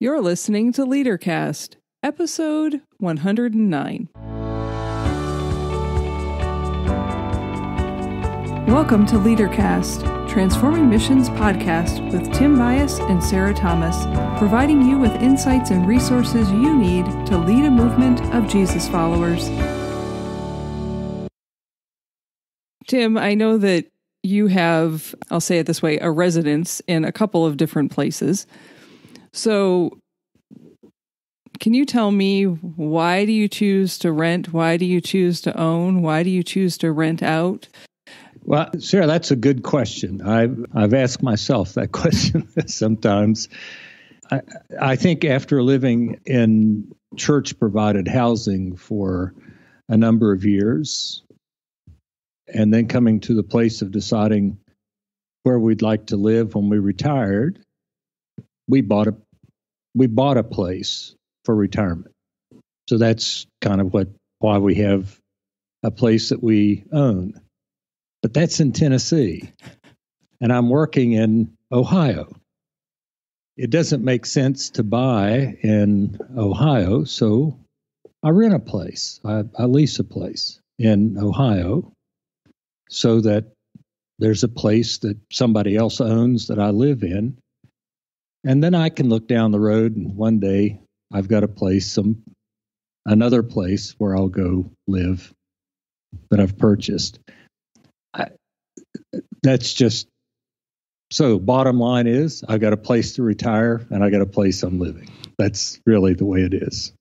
You're listening to LeaderCast, episode 109. Welcome to LeaderCast, Transforming Missions podcast with Tim Bias and Sarah Thomas, providing you with insights and resources you need to lead a movement of Jesus followers. Tim, I know that you have, I'll say it this way, a residence in a couple of different places. So can you tell me, why do you choose to rent? Why do you choose to own? Why do you choose to rent out? Well, Sarah, that's a good question. I've asked myself that question sometimes. I think after living in church-provided housing for a number of years, and then coming to the place of deciding where we'd like to live when we retired, we bought a place for retirement. So that's kind of why we have a place that we own. But that's in Tennessee, and I'm working in Ohio. It doesn't make sense to buy in Ohio, so I rent a place. I lease a place in Ohio so that there's a place that somebody else owns that I live in. And then I can look down the road and one day I've got a place, another place where I'll go live that I've purchased. That's just, so bottom line is I've got a place to retire and I got a place I'm living. That's really the way it is.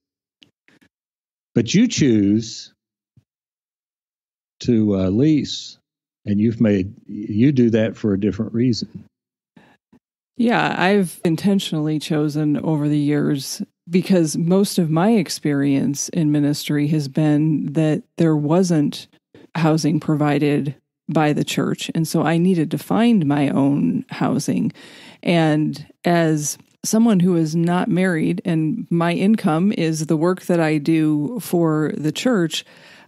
But you choose to lease, and you do that for a different reason. Yeah, I've intentionally chosen over the years because most of my experience in ministry has been that there wasn't housing provided by the church. And so I needed to find my own housing. And as someone who is not married and my income is the work that I do for the church,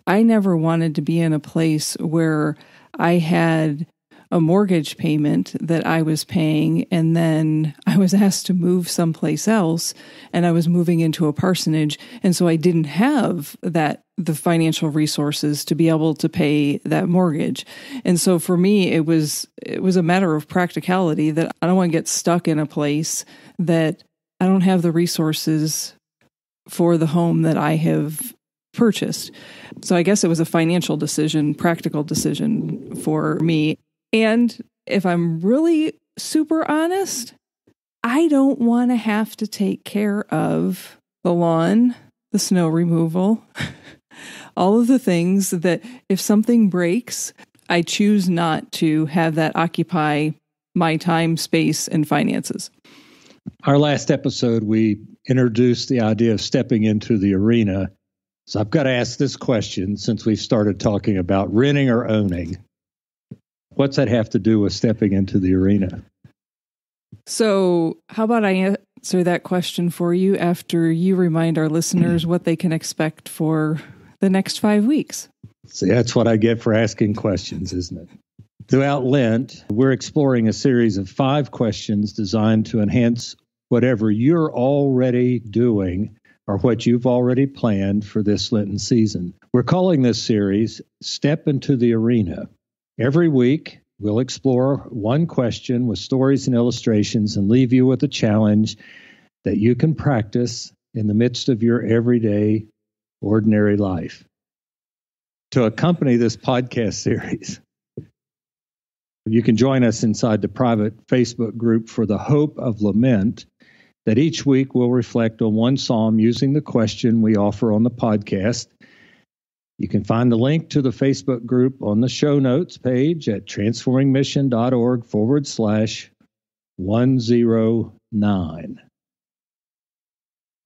I never wanted to be in a place where I had a mortgage payment that I was paying, and then I was asked to move someplace else, and I was moving into a parsonage, and so I didn't have the financial resources to be able to pay that mortgage. And so for me, it was a matter of practicality that I don't want to get stuck in a place that I don't have the resources for the home that I have purchased. So I guess it was a financial decision, practical decision for me. And if I'm really super honest, I don't want to have to take care of the lawn, the snow removal, all of the things that if something breaks, I choose not to have that occupy my time, space, and finances. Our last episode, we introduced the idea of stepping into the arena. So I've got to ask this question since we started talking about renting or owning. What's that have to do with stepping into the arena? So how about I answer that question for you after you remind our listeners what they can expect for the next 5 weeks? See, that's what I get for asking questions, isn't it? Throughout Lent, we're exploring a series of 5 questions designed to enhance whatever you're already doing or what you've already planned for this Lenten season. We're calling this series Step into the Arena. Every week, we'll explore one question with stories and illustrations and leave you with a challenge that you can practice in the midst of your everyday, ordinary life. To accompany this podcast series, you can join us inside the private Facebook group for the Hope of Lament, that each week will reflect on one psalm using the question we offer on the podcast. You can find the link to the Facebook group on the show notes page at transformingmission.org/109.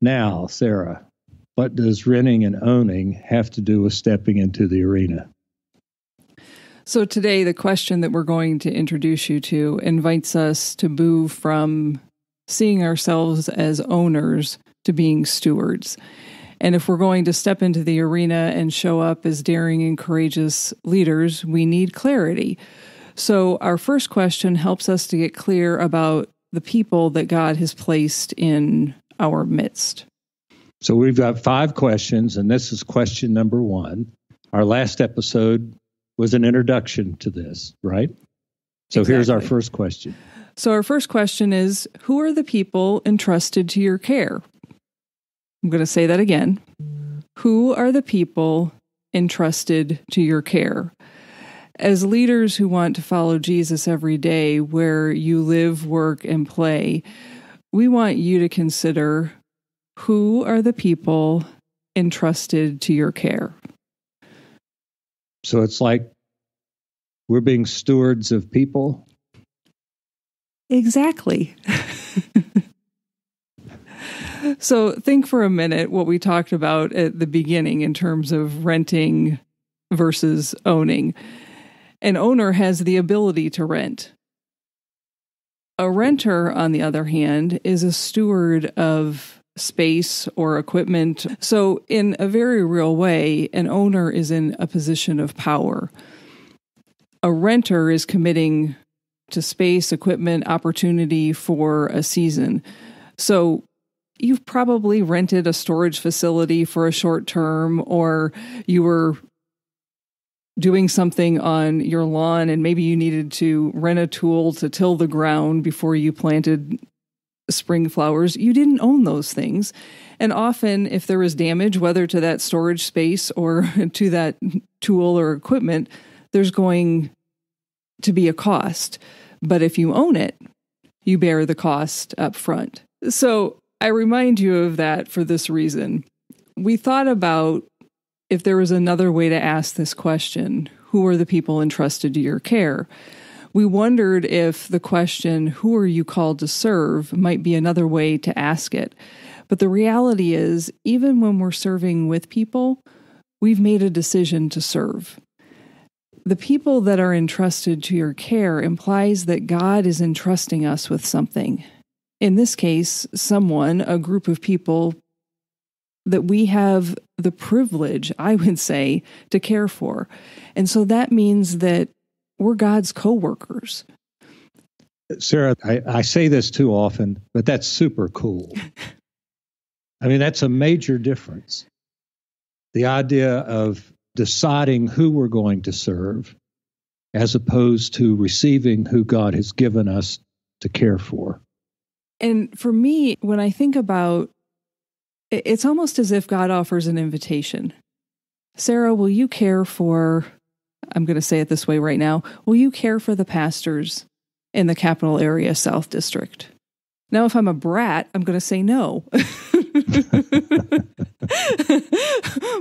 Now, Sarah, what does renting and owning have to do with stepping into the arena? So today, the question that we're going to introduce you to invites us to move from seeing ourselves as owners to being stewards. And if we're going to step into the arena and show up as daring and courageous leaders, we need clarity. So our first question helps us to get clear about the people that God has placed in our midst. So we've got 5 questions, and this is question number 1. Our last episode was an introduction to this, right? So Exactly. Here's our first question. So our first question is, who are the people entrusted to your care? I'm going to say that again. Who are the people entrusted to your care? As leaders who want to follow Jesus every day, where you live, work, and play, we want you to consider, who are the people entrusted to your care? So it's like we're being stewards of people? Exactly. So think for a minute what we talked about at the beginning in terms of renting versus owning. An owner has the ability to rent. A renter, on the other hand, is a steward of space or equipment. So in a very real way, an owner is in a position of power. A renter is committing to space, equipment, opportunity for a season. So you've probably rented a storage facility for a short term, or you were doing something on your lawn and maybe you needed to rent a tool to till the ground before you planted spring flowers. You didn't own those things. And often if there was damage, whether to that storage space or to that tool or equipment, there's going to be a cost. But if you own it, you bear the cost up front. So I remind you of that for this reason. We thought about if there was another way to ask this question, who are the people entrusted to your care? We wondered if the question, who are you called to serve, might be another way to ask it. But the reality is, even when we're serving with people, we've made a decision to serve. The people that are entrusted to your care implies that God is entrusting us with something. In this case, someone, a group of people that we have the privilege, I would say, to care for. And so that means that we're God's co-workers. Sarah, I say this too often, but that's super cool. I mean, that's a major difference. The idea of deciding who we're going to serve as opposed to receiving who God has given us to care for. And for me, when I think about it's almost as if God offers an invitation. Sarah, will you care for, I'm going to say it this way right now, will you care for the pastors in the Capital Area South District? Now, if I'm a brat, I'm going to say no.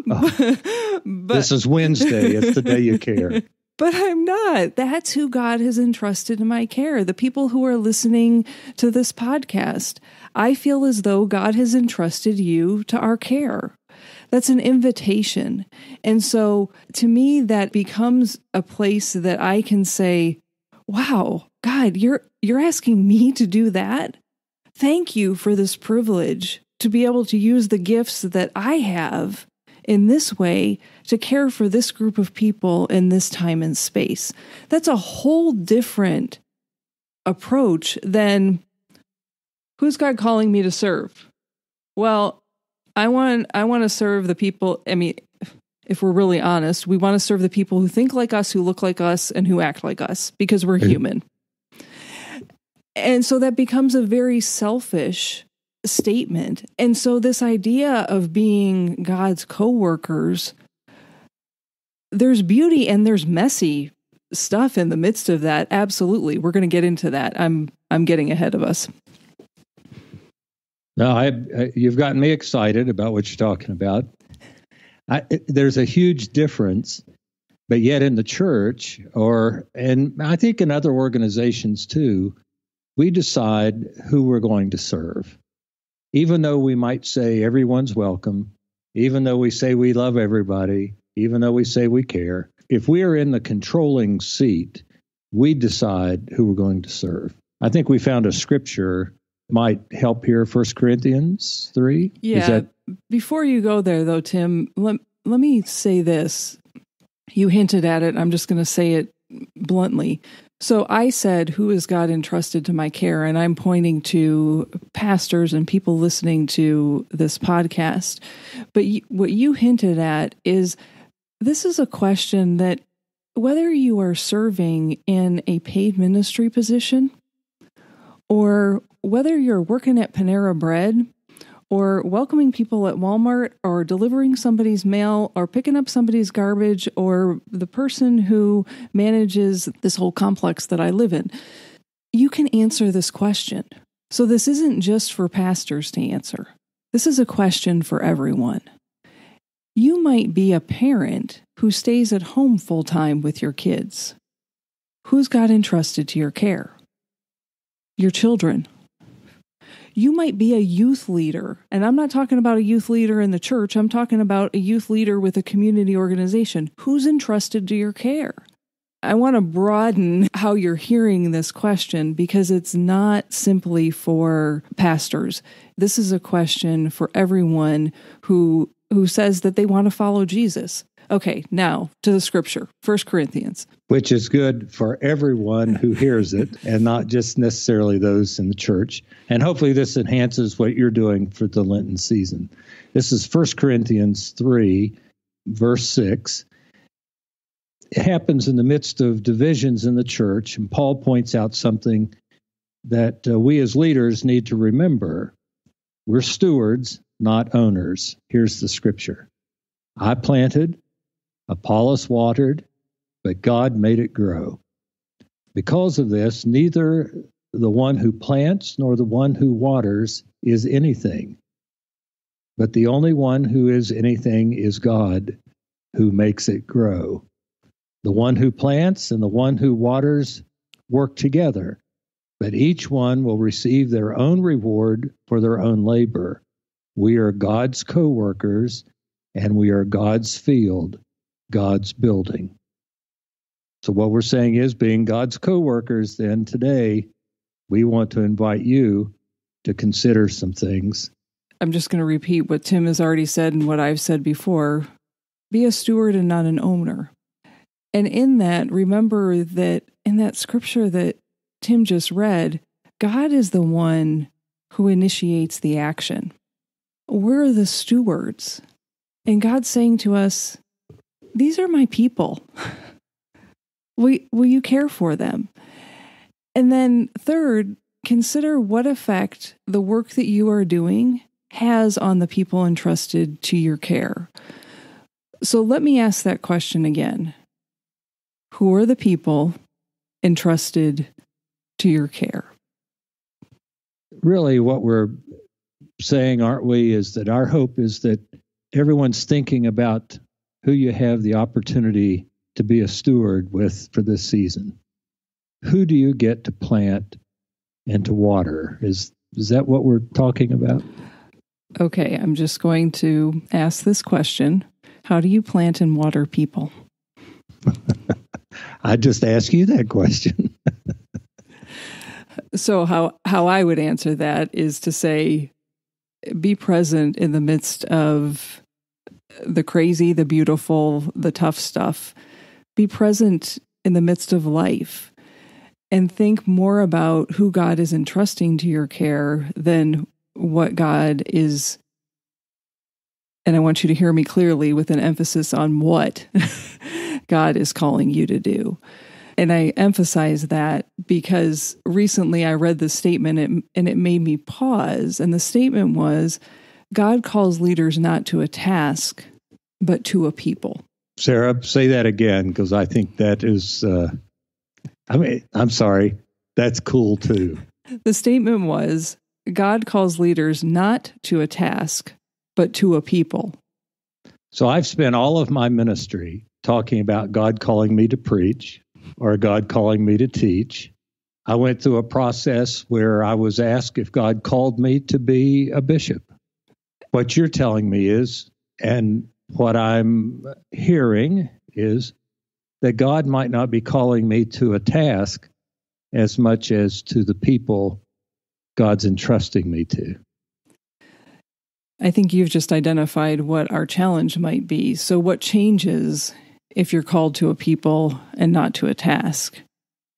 But this is Wednesday. It's the day you care. But I'm not. That's who God has entrusted in my care. The people who are listening to this podcast. I feel as though God has entrusted you to our care. That's an invitation. And so to me, that becomes a place that I can say, wow, God, you're asking me to do that? Thank you for this privilege to be able to use the gifts that I have in this way to care for this group of people in this time and space. That's a whole different approach than, who's God calling me to serve? Well, I want to serve the people. I mean, if we're really honest, we want to serve the people who think like us, who look like us, and who act like us, because we're human. And so that becomes a very selfish statement. And so this idea of being God's co-workers, there's beauty and there's messy stuff in the midst of that. Absolutely. We're going to get into that. I'm getting ahead of us. No, you've gotten me excited about what you're talking about. There's a huge difference, but yet in the church, and I think in other organizations too, we decide who we're going to serve. Even though we might say everyone's welcome, even though we say we love everybody, even though we say we care, if we are in the controlling seat, we decide who we're going to serve. I think we found a scripture might help here, 1 Corinthians 3. Yeah. Before you go there, though, Tim, let me say this. You hinted at it. I'm just going to say it bluntly. So I said, who has God entrusted to my care? And I'm pointing to pastors and people listening to this podcast. But what you hinted at is this is a question that whether you are serving in a paid ministry position or whether you're working at Panera Bread or welcoming people at Walmart or delivering somebody's mail or picking up somebody's garbage or the person who manages this whole complex that I live in, you can answer this question. So this isn't just for pastors to answer. This is a question for everyone. You might be a parent who stays at home full-time with your kids. Who's God entrusted to your care? Your children. You might be a youth leader, and I'm not talking about a youth leader in the church. I'm talking about a youth leader with a community organization. Who's entrusted to your care? I want to broaden how you're hearing this question because it's not simply for pastors. This is a question for everyone who says that they want to follow Jesus. Okay, now to the scripture, 1 Corinthians. Which is good for everyone who hears it and not just necessarily those in the church. And hopefully this enhances what you're doing for the Lenten season. This is 1 Corinthians 3, verse 6. It happens in the midst of divisions in the church, and Paul points out something that we as leaders need to remember. We're stewards, not owners. Here's the scripture. I planted, Apollos watered, but God made it grow. Because of this, neither the one who plants nor the one who waters is anything, but the only one who is anything is God, who makes it grow. The one who plants and the one who waters work together, but each one will receive their own reward for their own labor. We are God's co-workers, and we are God's field, God's building. So what we're saying is, being God's co-workers, then today, we want to invite you to consider some things. I'm just going to repeat what Tim has already said and what I've said before. Be a steward and not an owner. And in that, remember that in that scripture that Tim just read, God is the one who initiates the action. We're the stewards. And God's saying to us, these are my people. Will you care for them? And then third, consider what effect the work that you are doing has on the people entrusted to your care. So let me ask that question again. Who are the people entrusted to your care? Really, what we're saying, aren't we, is that our hope is that everyone's thinking about who you have the opportunity to be a steward with for this season. Who do you get to plant and to water? Is that what we're talking about? Okay, I'm just going to ask this question. How do you plant and water people? I just asked you that question. So how I would answer that is to say, be present in the midst of the crazy, the beautiful, the tough stuff. Be present in the midst of life and think more about who God is entrusting to your care than what God is. And I want you to hear me clearly with an emphasis on what God is calling you to do. And I emphasize that because recently I read this statement and it made me pause. And the statement was, God calls leaders not to a task, but to a people. Sarah, say that again, because I think that is, I'm sorry, that's cool too. The statement was, God calls leaders not to a task, but to a people. So I've spent all of my ministry talking about God calling me to preach or God calling me to teach. I went through a process where I was asked if God called me to be a bishop. What you're telling me is, and what I'm hearing is, that God might not be calling me to a task as much as to the people God's entrusting me to. I think you've just identified what our challenge might be. So what changes if you're called to a people and not to a task?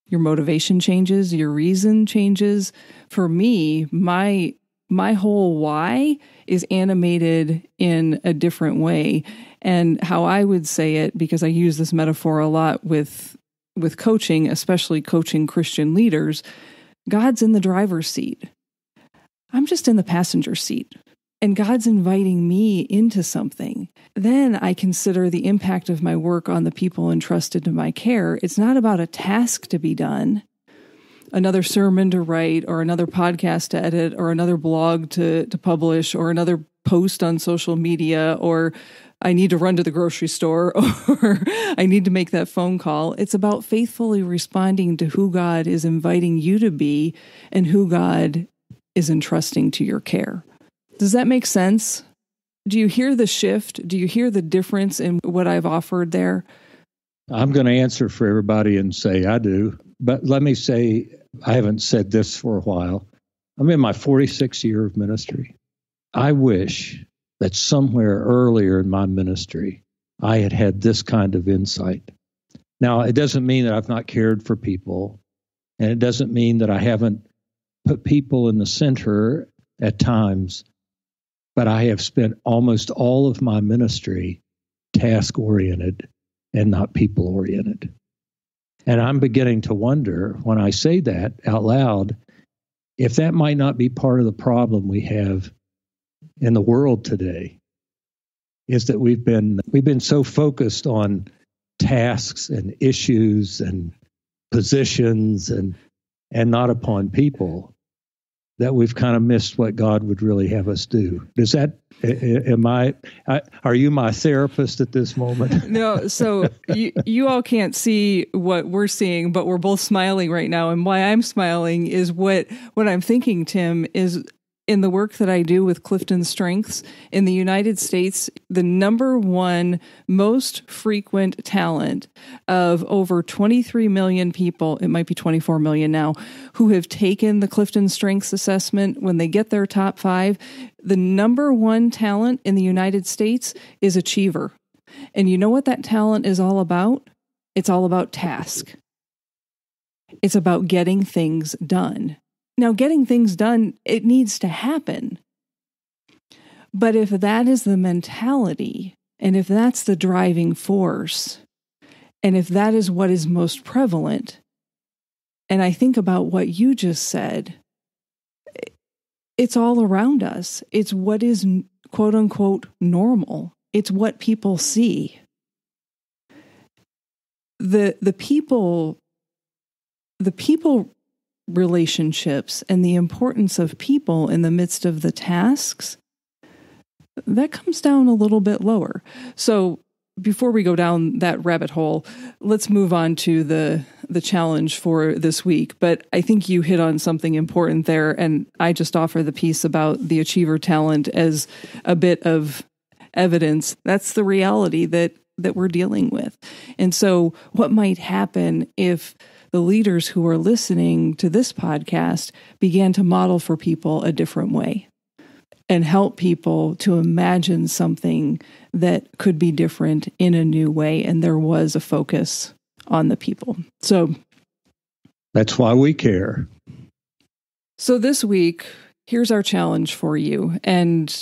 Your motivation changes, your reason changes. For me, my whole why is animated in a different way. And how I would say it, because I use this metaphor a lot with coaching, especially coaching Christian leaders, God's in the driver's seat. I'm just in the passenger seat. And God's inviting me into something. Then I consider the impact of my work on the people entrusted to my care. It's not about a task to be done, another sermon to write, or another podcast to edit, or another blog to publish, or another post on social media, or I need to run to the grocery store, or I need to make that phone call. It's about faithfully responding to who God is inviting you to be and who God is entrusting to your care. Does that make sense? Do you hear the shift? Do you hear the difference in what I've offered there? I'm going to answer for everybody and say I do. But let me say, I haven't said this for a while. I'm in my 46th year of ministry. I wish that somewhere earlier in my ministry, I had had this kind of insight. Now, it doesn't mean that I've not cared for people, and it doesn't mean that I haven't put people in the center at times. But I have spent almost all of my ministry task-oriented and not people-oriented. And I'm beginning to wonder, when I say that out loud, if that might not be part of the problem we have in the world today, is that we've been so focused on tasks and issues and positions and not upon people, that we've kind of missed what God would really have us do. Does that, are you my therapist at this moment? No, so you all can't see what we're seeing, but we're both smiling right now. And why I'm smiling is what I'm thinking, Tim, is in the work that I do with Clifton Strengths in the United States, the number one most frequent talent of over 23 million people, it might be 24 million now, who have taken the Clifton Strengths assessment. When they get their top 5, the number one talent in the United States is achiever. And you know what that talent is all about? It's all about task. It's about getting things done. Now, getting things done, it needs to happen. But if that is the mentality, and if that's the driving force, and if that is what is most prevalent, and I think about what you just said, it's all around us. It's what is quote unquote normal. It's what people see. The people relationships and the importance of people in the midst of the tasks, that comes down a little bit lower. So before we go down that rabbit hole, let's move on to the challenge for this week. But I think you hit on something important there, and I just offer the piece about the achiever talent as a bit of evidence. That's the reality that we're dealing with. And so what might happen if the leaders who are listening to this podcast began to model for people a different way and help people to imagine something that could be different in a new way. And there was a focus on the people. So that's why we care. So this week, here's our challenge for you. And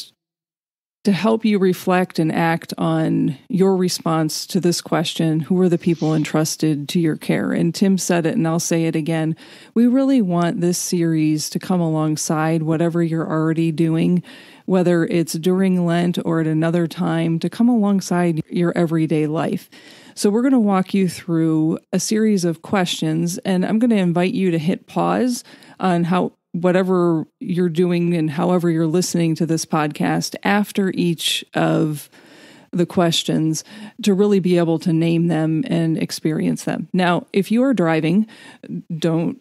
to help you reflect and act on your response to this question, who are the people entrusted to your care? And Tim said it, and I'll say it again. We really want this series to come alongside whatever you're already doing, whether it's during Lent or at another time, to come alongside your everyday life. So we're going to walk you through a series of questions, and I'm going to invite you to hit pause on whatever you're doing and however you're listening to this podcast after each of the questions to really be able to name them and experience them. Now, if you are driving, don't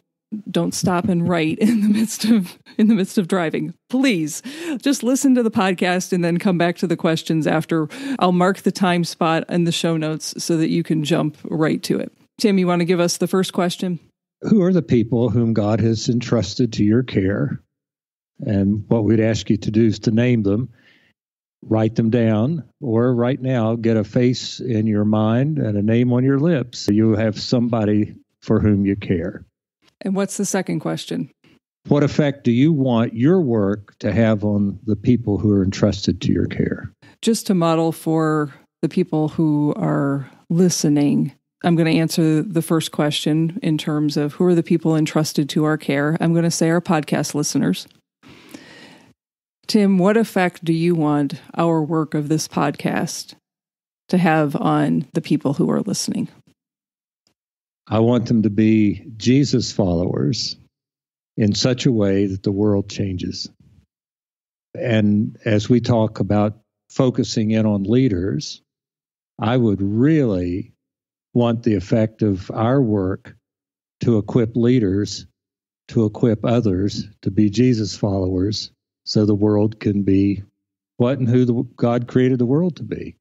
stop and write in the midst of driving. Please just listen to the podcast and then come back to the questions after. I'll mark the time spot in the show notes so that you can jump right to it. Tim, you want to give us the first question? Who are the people whom God has entrusted to your care? And what we'd ask you to do is to name them, write them down, or right now get a face in your mind and a name on your lips. So you have somebody for whom you care. And what's the second question? What effect do you want your work to have on the people who are entrusted to your care? Just to model for the people who are listening, I'm going to answer the first question in terms of who are the people entrusted to our care. I'm going to say our podcast listeners. Tim, what effect do you want our work of this podcast to have on the people who are listening? I want them to be Jesus followers in such a way that the world changes. And as we talk about focusing in on leaders, I would really want the effect of our work to equip leaders, to equip others to be Jesus followers, so the world can be what and who God created the world to be.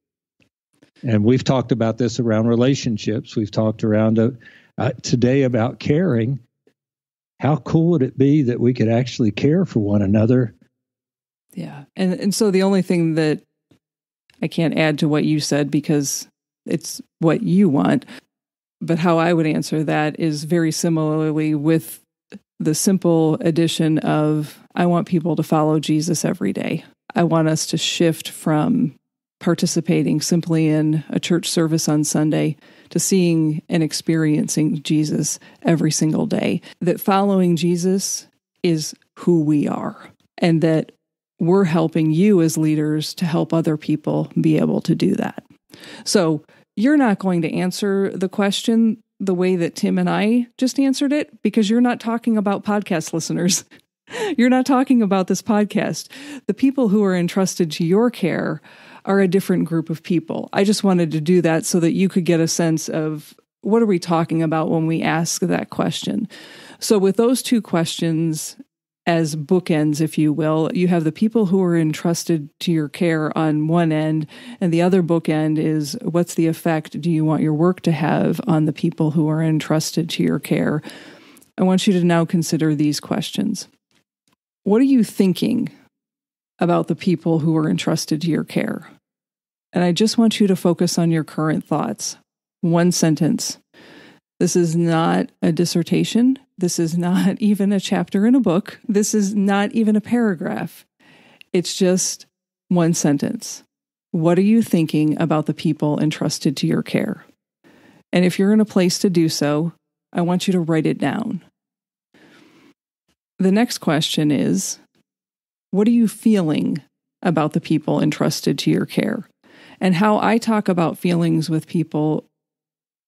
And we've talked about this around relationships. We've talked around today about caring. How cool would it be that we could actually care for one another? Yeah. And so the only thing that I can't add to what you said because it's what you want, but how I would answer that is very similarly with the simple addition of, I want people to follow Jesus every day. I want us to shift from participating simply in a church service on Sunday to seeing and experiencing Jesus every single day. That following Jesus is who we are, and that we're helping you as leaders to help other people be able to do that. So you're not going to answer the question the way that Tim and I just answered it, because you're not talking about podcast listeners. You're not talking about this podcast. The people who are entrusted to your care are a different group of people. I just wanted to do that so that you could get a sense of what are we talking about when we ask that question. So with those two questions as bookends, if you will, you have the people who are entrusted to your care on one end, and the other bookend is what's the effect do you want your work to have on the people who are entrusted to your care. I want you to now consider these questions. What are you thinking about the people who are entrusted to your care? And I just want you to focus on your current thoughts. One sentence. This is not a dissertation. This is not even a chapter in a book. This is not even a paragraph. It's just one sentence. What are you thinking about the people entrusted to your care? And if you're in a place to do so, I want you to write it down. The next question is, what are you feeling about the people entrusted to your care? And how I talk about feelings with people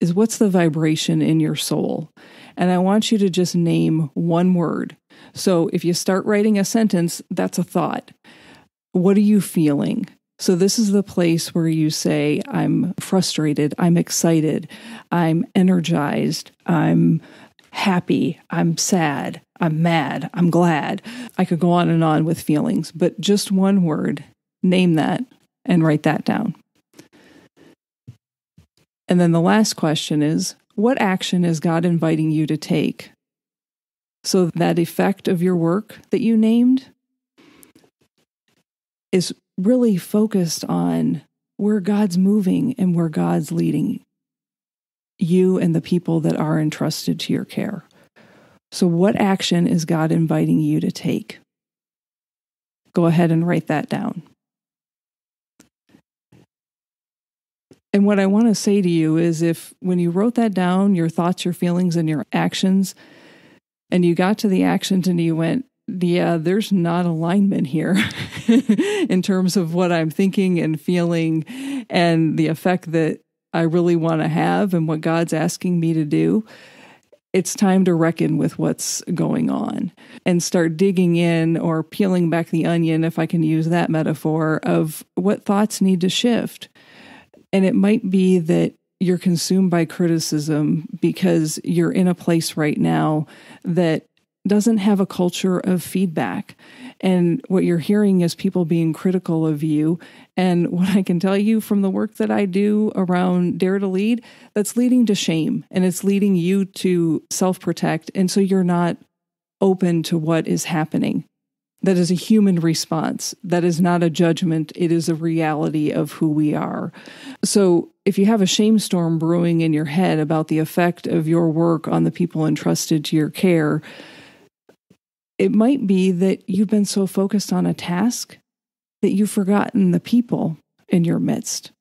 is what's the vibration in your soul? And I want you to just name one word. So if you start writing a sentence, that's a thought. What are you feeling? So this is the place where you say, I'm frustrated, I'm excited, I'm energized, I'm happy, I'm sad, I'm mad, I'm glad. I could go on and on with feelings, but just one word, name that and write that down. And then the last question is, what action is God inviting you to take? So that effect of your work that you named is really focused on where God's moving and where God's leading you and the people that are entrusted to your care. So what action is God inviting you to take? Go ahead and write that down. And what I want to say to you is if when you wrote that down, your thoughts, your feelings, and your actions, and you got to the actions and you went, yeah, there's not alignment here in terms of what I'm thinking and feeling and the effect that I really want to have and what God's asking me to do, it's time to reckon with what's going on and start digging in or peeling back the onion, if I can use that metaphor, of what thoughts need to shift. And it might be that you're consumed by criticism because you're in a place right now that doesn't have a culture of feedback. And what you're hearing is people being critical of you. And what I can tell you from the work that I do around Dare to Lead, that's leading to shame and it's leading you to self-protect. And so you're not open to what is happening. That is a human response. That is not a judgment. It is a reality of who we are. So if you have a shame storm brewing in your head about the effect of your work on the people entrusted to your care, it might be that you've been so focused on a task that you've forgotten the people in your midst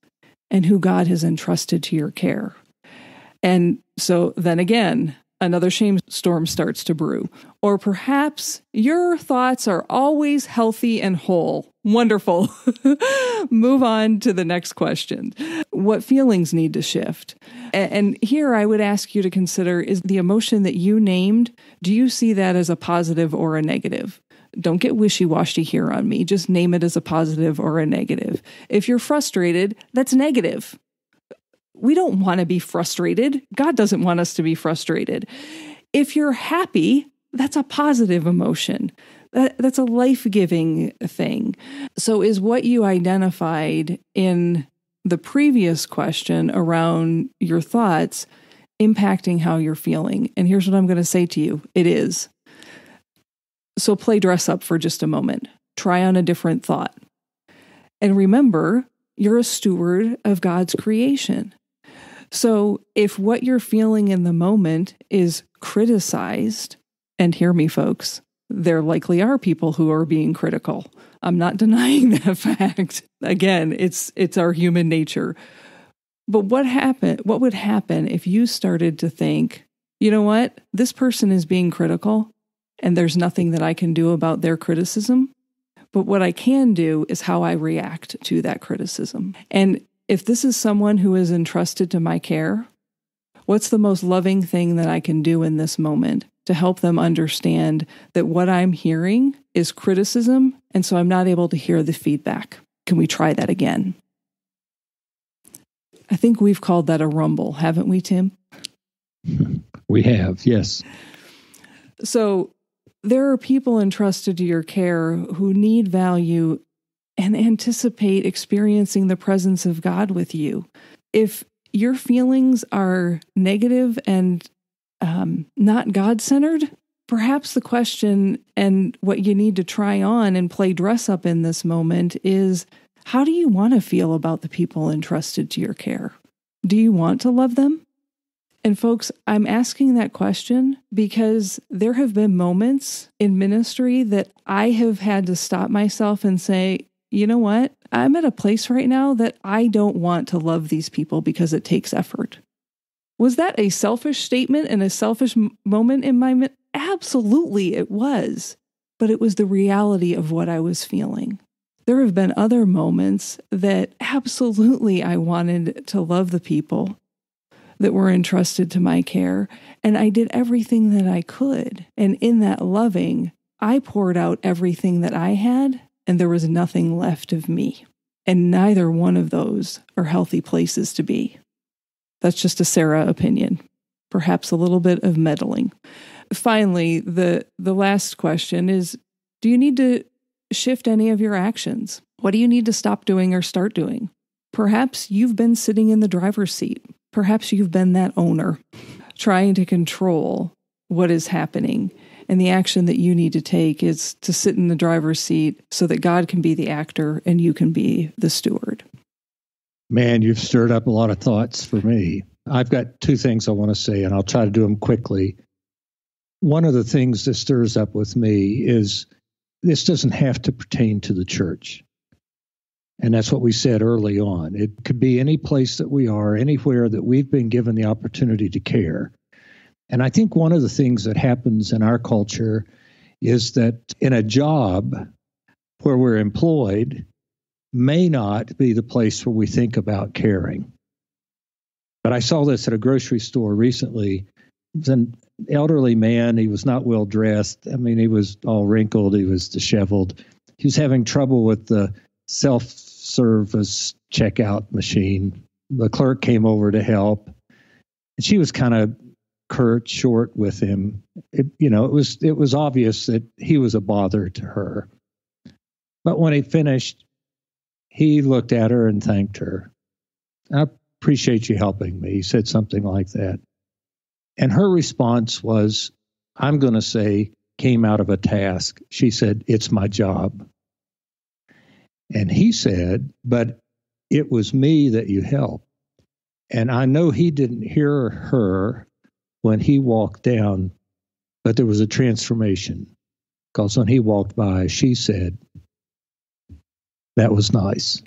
and who God has entrusted to your care. And so then again, another shame storm starts to brew. Or perhaps your thoughts are always healthy and whole. Wonderful. Move on to the next question. What feelings need to shift? And here I would ask you to consider, is the emotion that you named, do you see that as a positive or a negative? Don't get wishy-washy here on me. Just name it as a positive or a negative. If you're frustrated, that's negative. We don't want to be frustrated. God doesn't want us to be frustrated. If you're happy, that's a positive emotion. That's a life-giving thing. So is what you identified in the previous question around your thoughts impacting how you're feeling? And here's what I'm going to say to you. It is. So play dress up for just a moment. Try on a different thought. And remember, you're a steward of God's creation. So if what you're feeling in the moment is criticized, and hear me, folks, there likely are people who are being critical. I'm not denying that fact. Again, it's our human nature. But what would happen if you started to think, you know what? This person is being critical, and there's nothing that I can do about their criticism. But what I can do is how I react to that criticism. And if this is someone who is entrusted to my care, what's the most loving thing that I can do in this moment to help them understand that what I'm hearing is criticism, and so I'm not able to hear the feedback? Can we try that again? I think we've called that a rumble, haven't we, Tim? We have, yes. So there are people entrusted to your care who need value and anticipate experiencing the presence of God with you. If your feelings are negative and not God-centered, perhaps the question and what you need to try on and play dress up in this moment is, how do you want to feel about the people entrusted to your care? Do you want to love them? And folks, I'm asking that question because there have been moments in ministry that I have had to stop myself and say, you know what? I'm at a place right now that I don't want to love these people because it takes effort. Was that a selfish statement and a selfish moment in my mind? Absolutely, it was. But it was the reality of what I was feeling. There have been other moments that absolutely I wanted to love the people that were entrusted to my care, and I did everything that I could. And in that loving, I poured out everything that I had, and there was nothing left of me. And neither one of those are healthy places to be. That's just a Sarah opinion. Perhaps a little bit of meddling. Finally, the last question is, do you need to shift any of your actions? What do you need to stop doing or start doing? Perhaps you've been sitting in the driver's seat. Perhaps you've been that owner trying to control what is happening. And the action that you need to take is to sit in the driver's seat so that God can be the actor and you can be the steward. Man, you've stirred up a lot of thoughts for me. I've got two things I want to say, and I'll try to do them quickly. One of the things that stirs up with me is this doesn't have to pertain to the church. And that's what we said early on. It could be any place that we are, anywhere that we've been given the opportunity to care. And I think one of the things that happens in our culture is that in a job where we're employed may not be the place where we think about caring. But I saw this at a grocery store recently. It was an elderly man. He was not well dressed. I mean, he was all wrinkled. He was disheveled. He was having trouble with the self-service checkout machine. The clerk came over to help. And she was kind of curt, short with him. It was obvious that he was a bother to her. But when he finished, he looked at her and thanked her. I appreciate you helping me. He said something like that. And her response was, I'm going to say, came out of a task. She said, it's my job. And he said, but it was me that you helped. And I know he didn't hear her when he walked down, but there was a transformation. Because when he walked by, she said, "That was nice.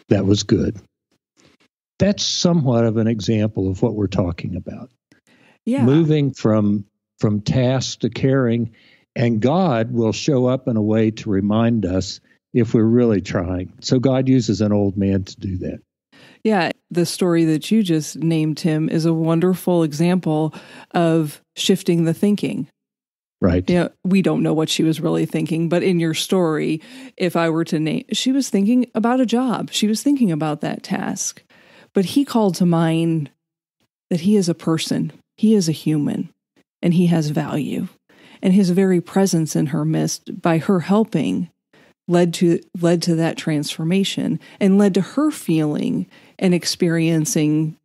That was good." That's somewhat of an example of what we're talking about. Yeah. Moving from task to caring, and God will show up in a way to remind us if we're really trying. So God uses an old man to do that. Yeah, the story that you just named, Tim, is a wonderful example of shifting the thinking. Right. You know, we don't know what she was really thinking, but in your story, if I were to name, she was thinking about a job. She was thinking about that task. But he called to mind that he is a person, he is a human, and he has value. And his very presence in her midst, by her helping, led to that transformation and led to her feeling and experiencing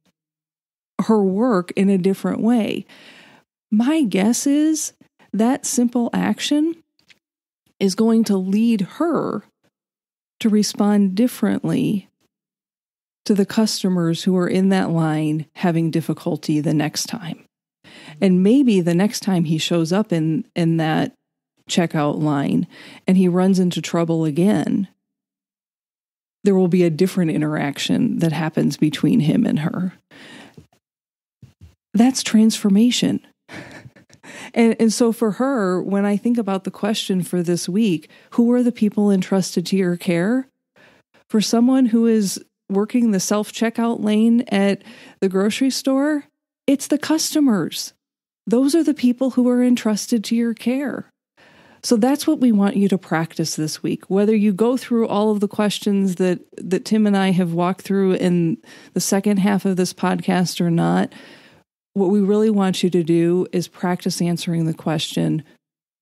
her work in a different way. My guess is that simple action is going to lead her to respond differently to the customers who are in that line having difficulty the next time. And maybe the next time he shows up in that checkout line and he runs into trouble again, there will be a different interaction that happens between him and her. That's transformation. And so for her, when I think about the question for this week, who are the people entrusted to your care? For someone who is working the self-checkout lane at the grocery store, it's the customers. Those are the people who are entrusted to your care. So that's what we want you to practice this week. Whether you go through all of the questions that Tim and I have walked through in the second half of this podcast or not, what we really want you to do is practice answering the question,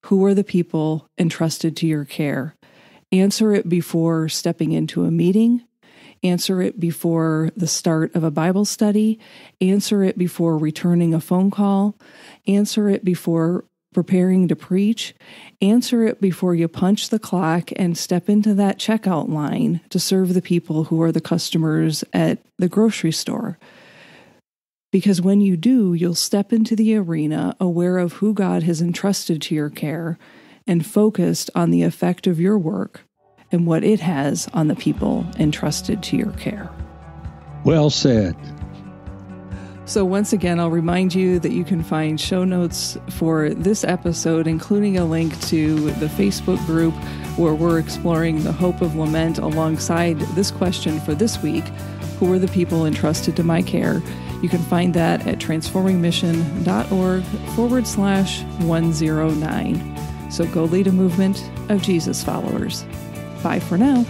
who are the people entrusted to your care? Answer it before stepping into a meeting. Answer it before the start of a Bible study. Answer it before returning a phone call. Answer it before preparing to preach. Answer it before you punch the clock and step into that checkout line to serve the people who are the customers at the grocery store. Because when you do, you'll step into the arena aware of who God has entrusted to your care and focused on the effect of your work and what it has on the people entrusted to your care. Well said. So once again, I'll remind you that you can find show notes for this episode, including a link to the Facebook group where we're exploring the hope of lament alongside this question for this week, who are the people entrusted to my care? You can find that at transformingmission.org/109. So go lead a movement of Jesus followers. Bye for now.